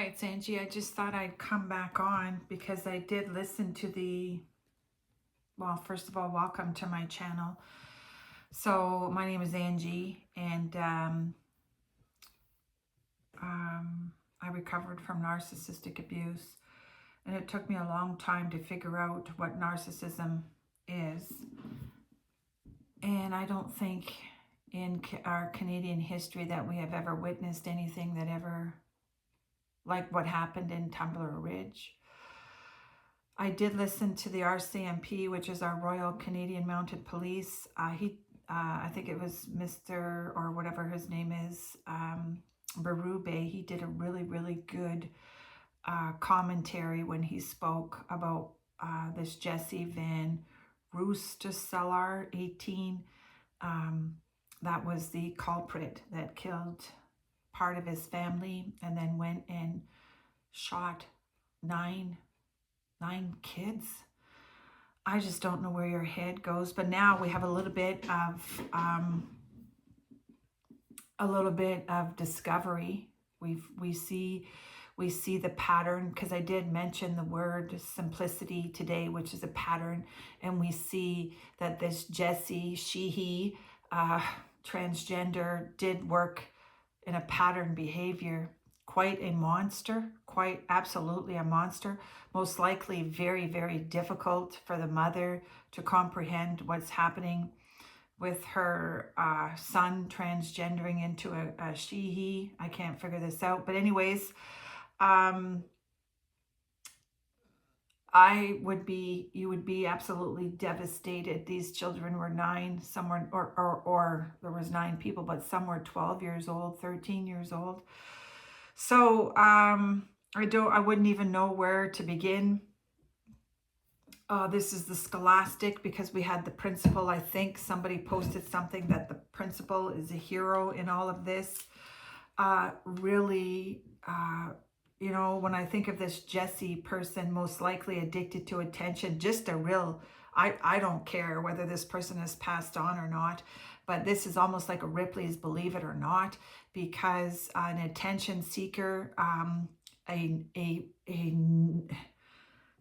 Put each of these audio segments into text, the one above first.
Hi, it's Angie. I just thought I'd come back on because I did listen to well, first of all, welcome to my channel. So my name is Angie, and I recovered from narcissistic abuse, and it took me a long time to figure out what narcissism is. And I don't think in our Canadian history that we have ever witnessed anything that ever like what happened in Tumbler Ridge. I did listen to the RCMP, which is our Royal Canadian Mounted Police. I think it was Mr. or whatever his name is, Berube. He did a really, really good commentary when he spoke about this Jesse Van Roosterseller, 18. That was the culprit that killed part of his family and then went and shot nine kids. I just don't know where your head goes. But now we have a little bit of discovery. We see the pattern, because I did mention the word simplicity today, which is a pattern, and we see that this Jesse, he, transgender, did work in a pattern behavior. Quite a monster, quite absolutely a monster. Most likely very, very difficult for the mother to comprehend what's happening with her son transgendering into a she, he. I can't figure this out. But anyways, you would be absolutely devastated. These children were 9, some were, or there was 9 people, but some were 12 years old, 13 years old. So I wouldn't even know where to begin. This is the Scholastic, because we had the principal. I think somebody posted something that the principal is a hero in all of this. Really, you know, when I think of this Jesse person, most likely addicted to attention, just a real, I don't care whether this person has passed on or not, but this is almost like a Ripley's Believe It or Not, because an attention seeker,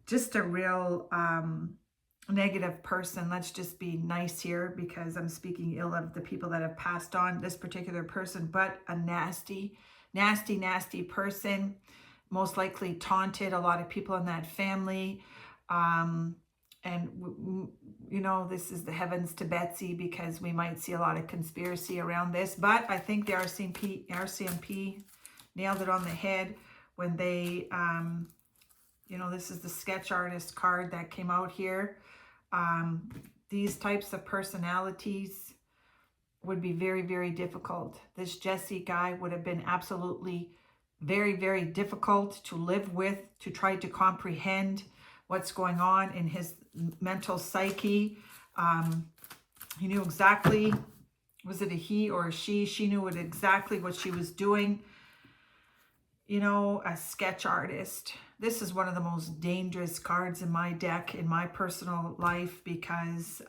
just a real negative person. Let's just be nice here, because I'm speaking ill of the people that have passed on, this particular person, but a nasty person. Most likely taunted a lot of people in that family. And, you know, this is the heavens to Betsy, because we might see a lot of conspiracy around this. But I think the RCMP nailed it on the head when they, you know, this is the sketch artist card that came out here. These types of personalities would be very, very difficult. This Jesse guy would have been absolutely very, very difficult to live with, to try to comprehend what's going on in his mental psyche. He knew exactly, was it a he or a she? She knew exactly what she was doing. You know, a sketch artist. This is one of the most dangerous cards in my deck, in my personal life, because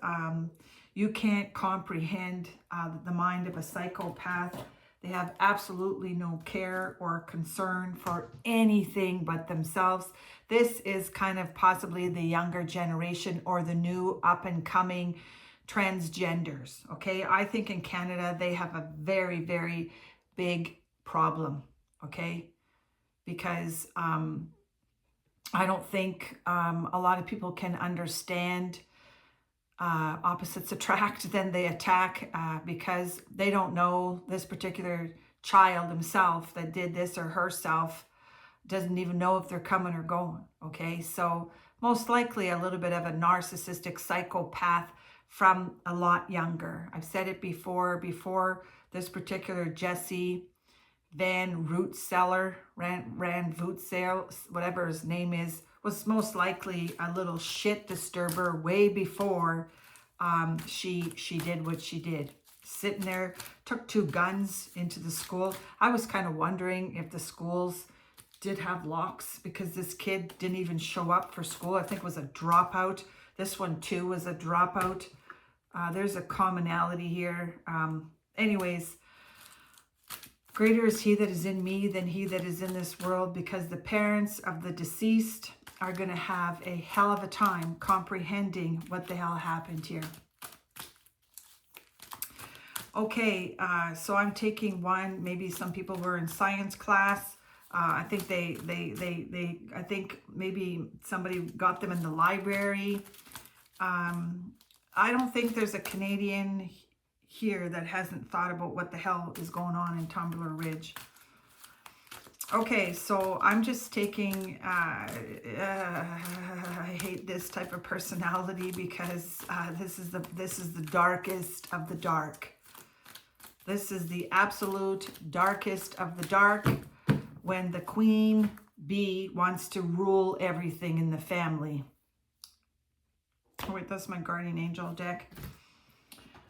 you can't comprehend the mind of a psychopath. They have absolutely no care or concern for anything but themselves. This is kind of possibly the younger generation, or the new up and coming transgenders. Okay, I think in Canada they have a very, very big problem. Okay, because I don't think a lot of people can understand opposites attract, then they attack, because they don't know this particular child himself that did this, or herself doesn't even know if they're coming or going. Okay, so most likely a little bit of a narcissistic psychopath from a lot younger. I've said it before this particular Jesse Van Roosterseller, whatever his name is, was most likely a little shit disturber way before she did what she did. Sitting there, took 2 guns into the school. I was kind of wondering if the schools did have locks, because this kid didn't even show up for school. I think it was a dropout. This one too was a dropout. There's a commonality here. Anyways, Greater is he that is in me than he that is in this world, because the parents of the deceased are going to have a hell of a time comprehending what the hell happened here. Okay, so I'm taking one. Maybe some people were in science class. I think I think maybe somebody got them in the library. I don't think there's a Canadian here that hasn't thought about what the hell is going on in Tumbler Ridge. Okay, so I'm just taking, I hate this type of personality, because this is the darkest of the dark. This is the absolute darkest of the dark, when the queen bee wants to rule everything in the family. Oh wait, that's my guardian angel deck.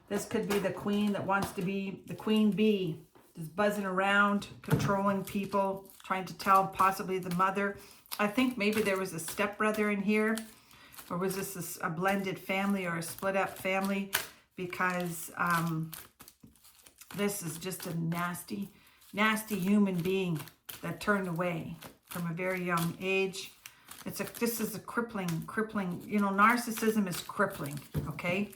This could be the queen that wants to be the queen bee, just buzzing around, controlling people, trying to tell possibly the mother. I think maybe there was a stepbrother in here, or was this a blended family or a split up family? Because this is just a nasty, nasty human being that turned away from a very young age. This is a crippling, you know, narcissism is crippling, okay?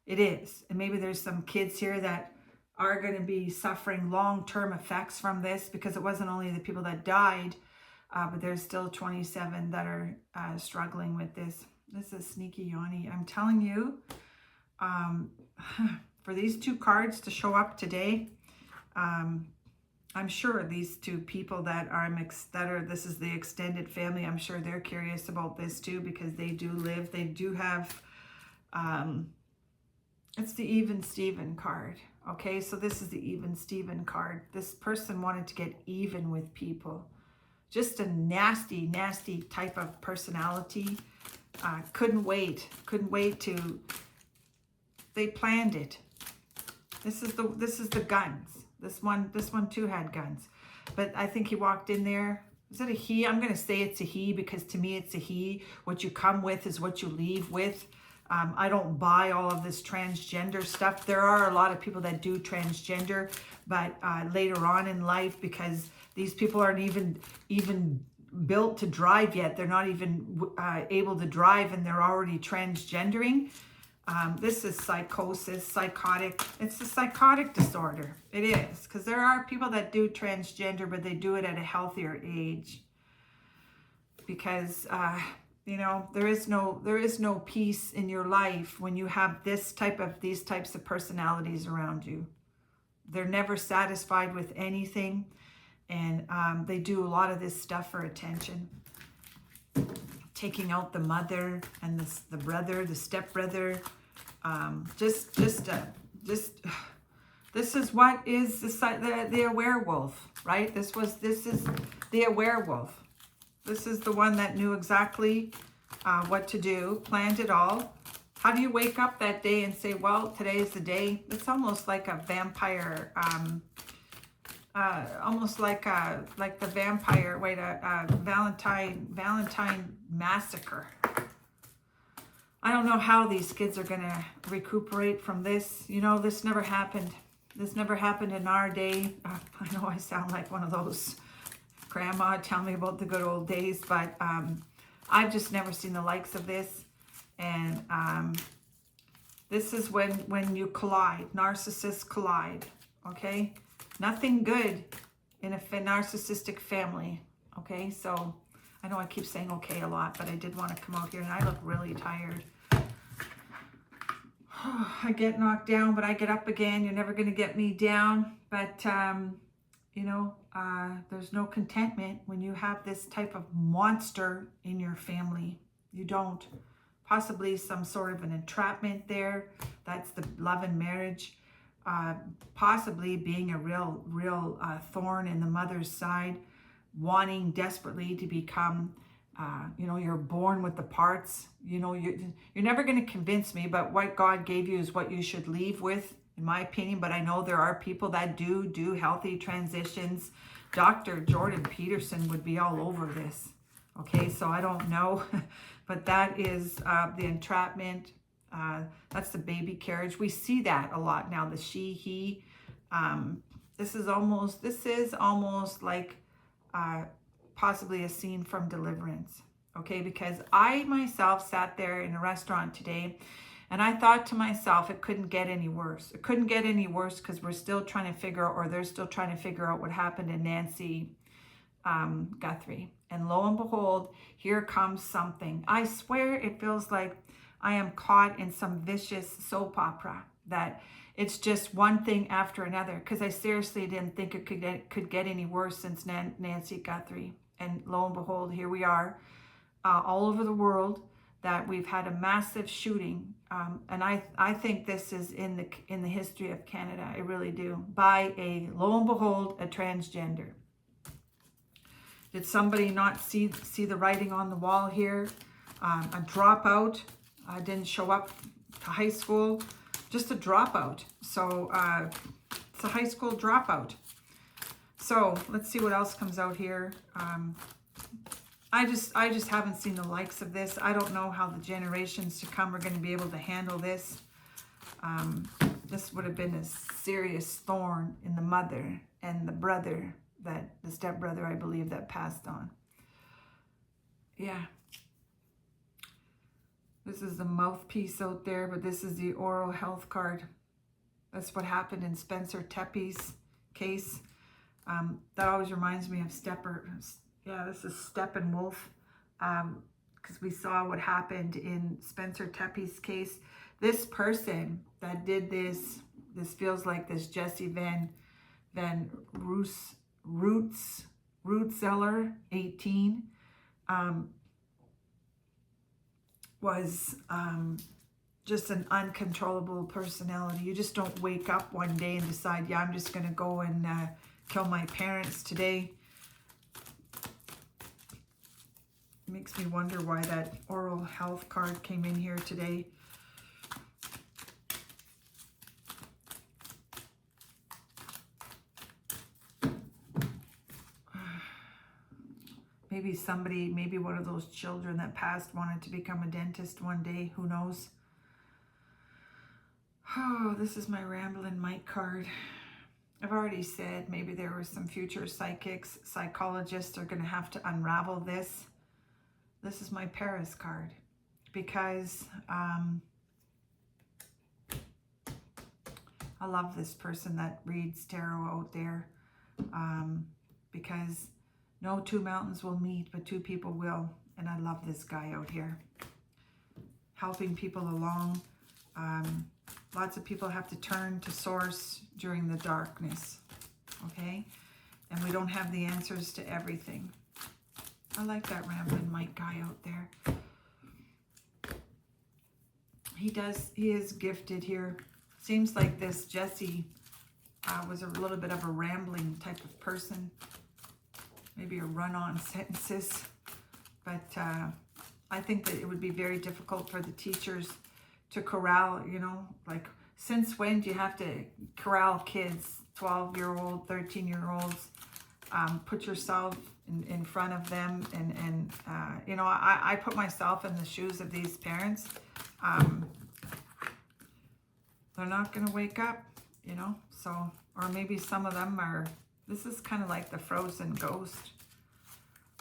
It is. And maybe there's some kids here that are going to be suffering long-term effects from this, because it wasn't only the people that died, but there's still 27 that are struggling with this. This is sneaky Yanni. I'm telling you, for these two cards to show up today, I'm sure these two people that are this is the extended family, I'm sure they're curious about this too, because they do have, it's the even Steven card. Okay, so this is the even Steven card. This person wanted to get even with people. Just a nasty, nasty type of personality. Couldn't wait to, they planned it. This is the guns. This one too had guns. But I think he walked in there. Is it a he? I'm going to say it's a he, because to me it's a he. What you come with is what you leave with. I don't buy all of this transgender stuff. There are a lot of people that do transgender, but later on in life, because these people aren't even built to drive yet. They're not even able to drive, and they're already transgendering. This is psychosis, psychotic. It's a psychotic disorder. It is, because there are people that do transgender, but they do it at a healthier age. Because you know, there is no peace in your life when you have these types of personalities around you. They're never satisfied with anything, and they do a lot of this stuff for attention. Taking out the mother and the brother, the stepbrother. This is what is the werewolf, right? This is the werewolf. This is the one that knew exactly what to do, planned it all. How do you wake up that day and say, well, today is the day? It's almost like a vampire, almost like the vampire, Valentine massacre. I don't know how these kids are going to recuperate from this. You know, this never happened. This never happened in our day. I know I sound like one of those grandma, tell me about the good old days, but I've just never seen the likes of this. And this is when you collide, narcissists collide, okay? Nothing good in a narcissistic family, okay? So I know I keep saying okay a lot, but I did want to come out here, and I look really tired. I get knocked down, but I get up again. You're never going to get me down. But, you know, there's no contentment when you have this type of monster in your family. You don't. Possibly some sort of an entrapment there. That's the love and marriage. Possibly being a real thorn in the mother's side. Wanting desperately to become, you know, you're born with the parts. You know, you're never going to convince me, but what God gave you is what you should leave with, in my opinion. But I know there are people that do healthy transitions. Dr. Jordan Peterson would be all over this. Okay, so I don't know, but that is the entrapment. That's the baby carriage. We see that a lot now, the she, he. This is almost like possibly a scene from Deliverance. Okay, because I myself sat there in a restaurant today and I thought to myself, it couldn't get any worse. It couldn't get any worse because we're still trying to figure out, or they're still trying to figure out what happened to Nancy Guthrie. And lo and behold, here comes something. I swear it feels like I am caught in some vicious soap opera, that it's just one thing after another, because I seriously didn't think it could get any worse since Nancy Guthrie. And lo and behold, here we are, all over the world, that we've had a massive shooting. And I think this is in the history of Canada. I really do. By lo and behold, a transgender. Did somebody not see the writing on the wall here? A dropout, didn't show up to high school, just a dropout. So it's a high school dropout. So let's see what else comes out here. I just haven't seen the likes of this. I don't know how the generations to come are going to be able to handle this. This would have been a serious thorn in the mother and the brother, the stepbrother, I believe, that passed on. Yeah. This is the mouthpiece out there, but this is the oral health card. That's what happened in Spencer Teppe's case. That always reminds me of Yeah, this is Steppenwolf, because we saw what happened in Spencer Teppe's case. This person that did this feels like this Jesse Van Rootzeller, 18, was just an uncontrollable personality. You just don't wake up one day and decide, yeah, I'm just going to go and kill my parents today. Makes me wonder why that oral health card came in here today. Maybe one of those children that passed wanted to become a dentist one day. Who knows? Oh, this is my Ramblin' Mike card. I've already said maybe there were some future psychologists are going to have to unravel this. This is my Paris card, because I love this person that reads tarot out there, because no two mountains will meet, but two people will. And I love this guy out here, helping people along. Lots of people have to turn to source during the darkness, okay? And we don't have the answers to everything. I like that Ramblin' Mike guy out there. He is gifted here. Seems like this Jesse was a little bit of a rambling type of person. Maybe a run-on sentences. But I think that it would be very difficult for the teachers to corral, like, since when do you have to corral kids, 12-year-old, 13-year-olds, put yourself in front of them, and I put myself in the shoes of these parents. They're not going to wake up, so, or maybe some of them are. This is kind of like the frozen ghost.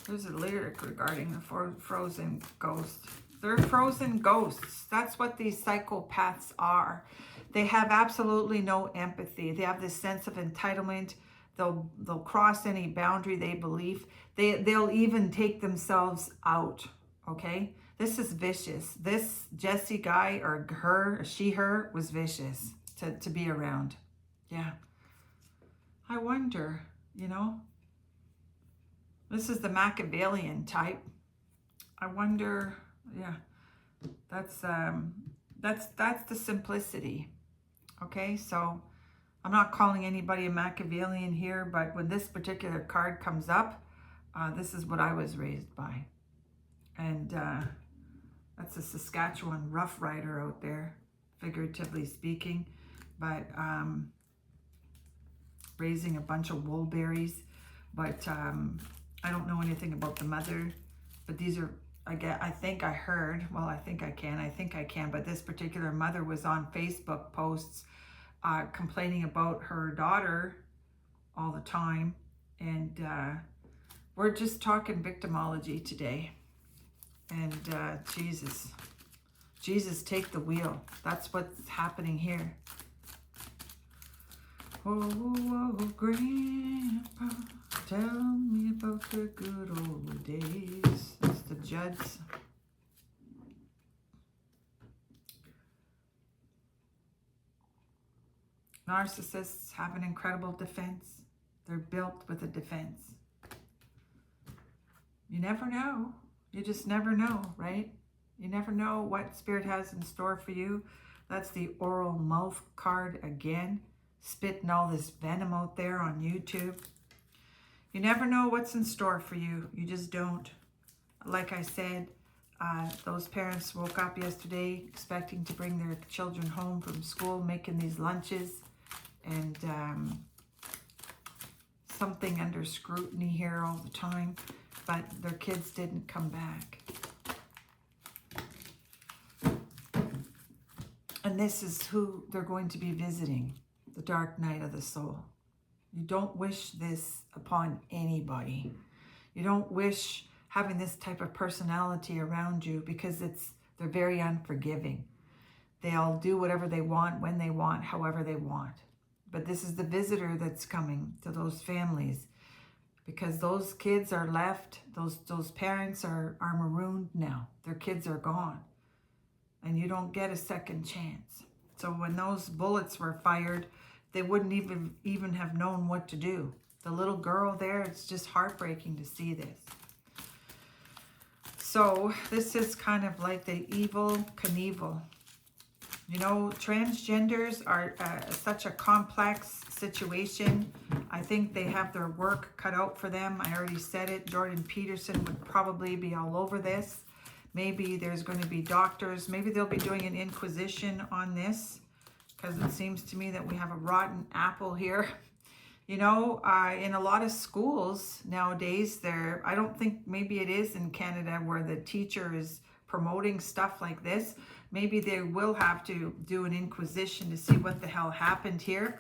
There's a lyric regarding the frozen ghost. They're frozen ghosts. That's what these psychopaths are. They have absolutely no empathy. They have this sense of entitlement. They'll cross any boundary they believe. They'll even take themselves out, okay? This is vicious. This Jesse guy, or her, her, was vicious to be around. Yeah. I wonder, This is the Machiavellian type. I wonder, yeah. That's the simplicity. Okay, so I'm not calling anybody a Machiavellian here, but when this particular card comes up, this is what I was raised by. And that's a Saskatchewan Rough Rider out there, figuratively speaking. But raising a bunch of woolberries. But I don't know anything about the mother. But these are, I think I heard, well, I think I can, but this particular mother was on Facebook posts complaining about her daughter all the time. And we're just talking victimology today. And Jesus, take the wheel. That's what's happening here. Oh, Grandpa, tell me about the good old days. It's the Judds. Narcissists have an incredible defense. They're built with a defense. You never know. You just never know, right? You never know what Spirit has in store for you. That's the oral mouth card again. Spitting all this venom out there on YouTube. You never know what's in store for you. You just don't. Like I said, those parents woke up yesterday expecting to bring their children home from school, making these lunches. And something under scrutiny here all the time. But their kids didn't come back. And this is who they're going to be visiting, the dark night of the soul. You don't wish this upon anybody. You don't wish having this type of personality around you because they're very unforgiving. They'll do whatever they want, when they want, however they want. But this is the visitor that's coming to those families. Because those kids are left, those parents are marooned now. Their kids are gone. And you don't get a second chance. So when those bullets were fired, they wouldn't even have known what to do. The little girl there, it's just heartbreaking to see this. So this is kind of like the evil Knievel. You know, transgenders are such a complex situation. I think they have their work cut out for them. I already said it. Jordan Peterson would probably be all over this. Maybe there's going to be doctors. Maybe they'll be doing an inquisition on this because it seems to me that we have a rotten apple here. You know, in a lot of schools nowadays, I don't think maybe it is in Canada where the teacher is promoting stuff like this. Maybe they will have to do an inquisition to see what the hell happened here,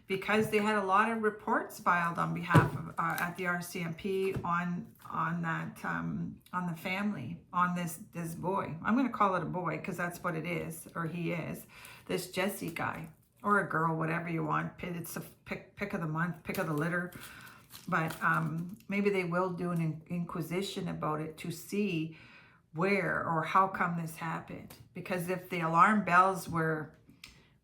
because they had a lot of reports filed on behalf of at the RCMP on the family, on this boy. I'm going to call it a boy because that's what it is, or he is. This Jesse guy, or a girl, whatever you want. It's a pick of the month, pick of the litter. But maybe they will do an inquisition about it to see where or how come this happened. Because if the alarm bells were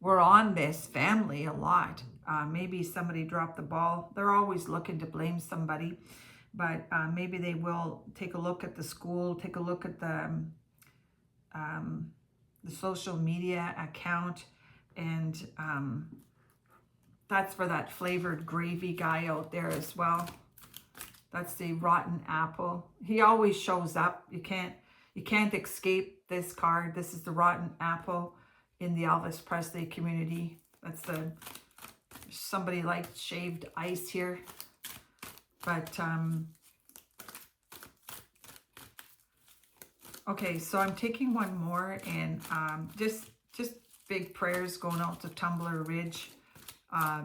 on this family a lot, maybe somebody dropped the ball. They're always looking to blame somebody, but maybe they will take a look at the school, take a look at the social media account, and that's for that flavored gravy guy out there as well. That's the rotten apple. He always shows up. You can't escape this card. This is the rotten apple in the Elvis Presley community. That's somebody like shaved ice here. But okay, so I'm taking one more, and just big prayers going out to Tumbler Ridge,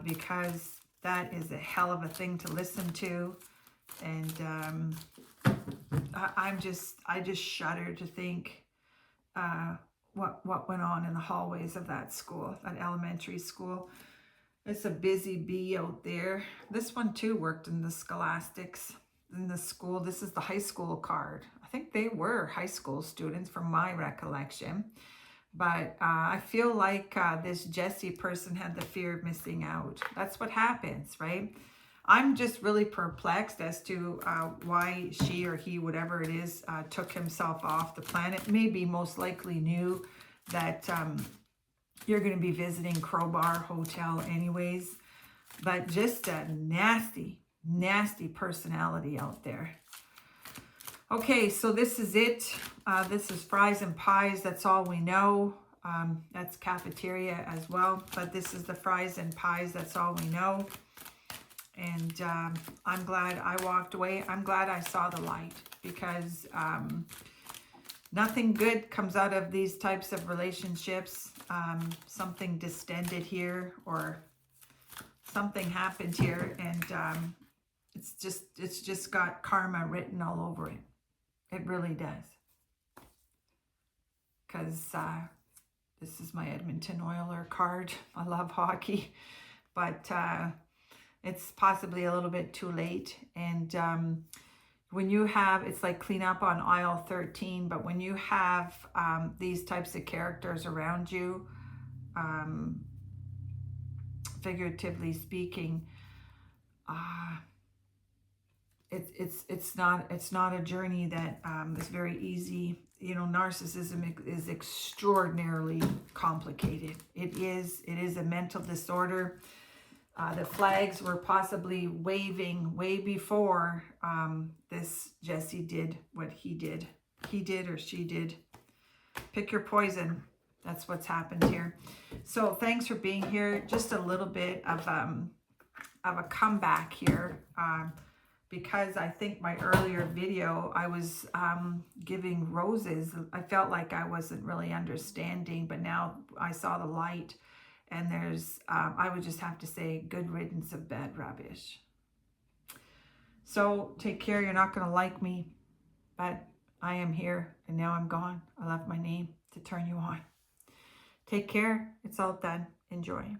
because that is a hell of a thing to listen to. And I just shudder to think what went on in the hallways of that school, that elementary school. It's a busy bee out there. This one too worked in the scholastics in the school. This is the high school card. I think they were high school students from my recollection. But I feel like this Jessie person had the fear of missing out. That's what happens, right? I'm just really perplexed as to why she or he, whatever it is, took himself off the planet. Maybe most likely knew that you're going to be visiting Crowbar Hotel anyways. But just a nasty, nasty personality out there. Okay, so this is it. This is fries and pies. That's all we know. That's cafeteria as well. But this is the fries and pies. That's all we know. And I'm glad I walked away. I'm glad I saw the light, because nothing good comes out of these types of relationships. Something distended here, or something happened here, and it's just got karma written all over it. It really does. Because this is my Edmonton Oiler card. I love hockey, but it's possibly a little bit too late. And when you have, it's like clean up on aisle 13, but when you have these types of characters around you, figuratively speaking, it's not a journey that is very easy. You know, narcissism is extraordinarily complicated. It is a mental disorder. The flags were possibly waving way before this Jesse did what he did. He did or she did. Pick your poison. That's what's happened here. So thanks for being here. Just a little bit of a comeback here. Because I think my earlier video, I was giving roses. I felt like I wasn't really understanding, but now I saw the light. And there's, I would just have to say, good riddance of bad rubbish. So take care. You're not going to like me, but I am here and now I'm gone. I left my name to turn you on. Take care. It's all done. Enjoy.